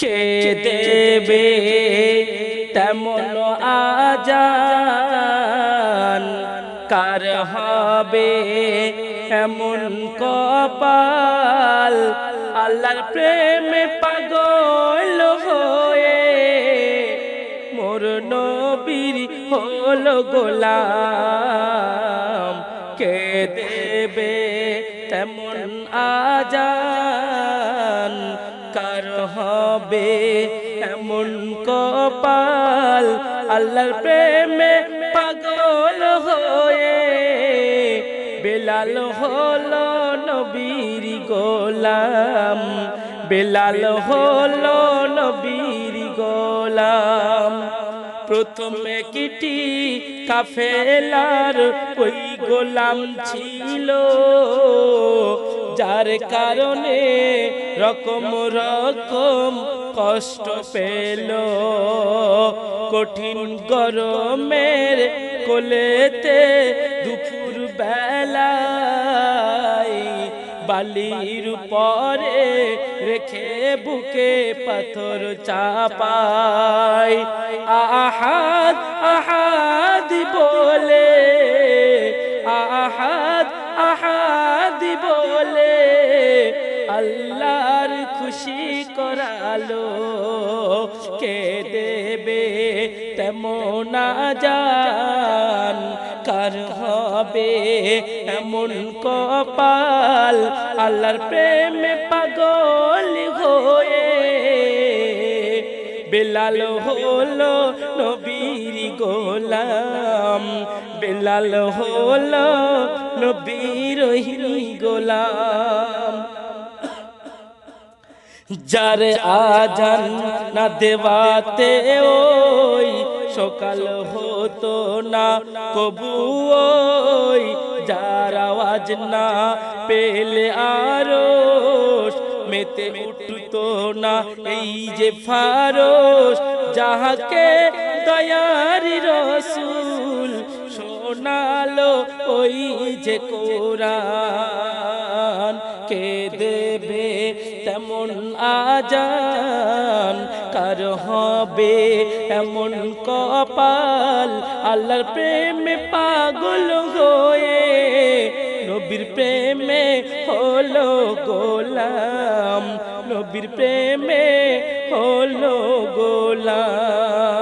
কে দেবে তেমন আজান, কার হবে এমন কপাল, আল্লাহর প্রেমে পাগল হয়ে মোর নবীর হলো গোলাম। কে দেবে তেমন আজান, কার হবে এমন কপাল, আল্লাহর প্রেমে পাগল হয়ে বেলাল হলো নবীর গোলাম, বেলাল হলো নবীর গোলাম। প্রথমে কিটি কাফেলার ওই গোলাম ছিল, যার কারণে রকম রকম কষ্ট পেল। কঠিন গরমের কোলেতে দুপুর বেলায় বালির পরে রেখে বুকে পাথর চাপায়। আহাদ আহাদ বলে, আহাদ আহাদ বলে আল্লাহর খুশি করালো। কে দেবে তেমন আজান, কার হবে এমন কপাল, আল্লাহর প্রেমে পাগল হয়ে বেলাল হলো নবীর গোলাম, বেলাল হলো নবীর গোলাম। যার আজান না দেওয়াতে ওই সকাল হতো না কবু, ওই যার আওয়াজ না পেলে আরশ মেতে উঠতো না এই যে ফারশ। যাহাকে দয়ার রসুল শোনালো ওই যে কোরআন, কে দেবে তেমন আজান, কার হবে এমন কপাল, আল্লাহর প্রেমে পাগল হয়ে নবীর প্রেমে হলো গোলাম, নবীর প্রেমে হলো গোলাম।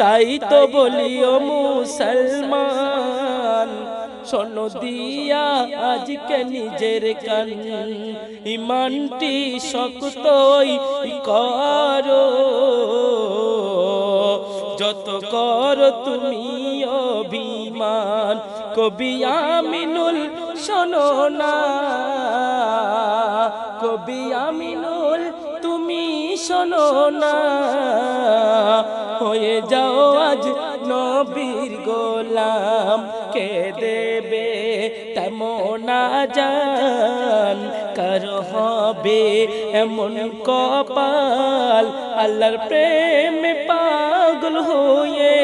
তাই তো বলিও মুসলমান, শোনো দিয়া আজকে নিজের কান, ইমানটি শক্তই করো, যত করো তুমি অভিমান। কবি আমিনুল শোনো না, কবি আমিনুল তুমি শোনো না, হয়ে যাও আজ নবীর গোলাম। কে দেবে তেমন আজান, কার হবে এমন কপাল, আল্লাহর প্রেমে পাগল হয়ে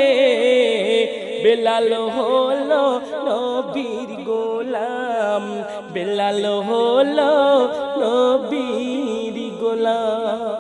বেলাল হলো নবীর গোলাম, বেলাল হলো নবীর গোলাম।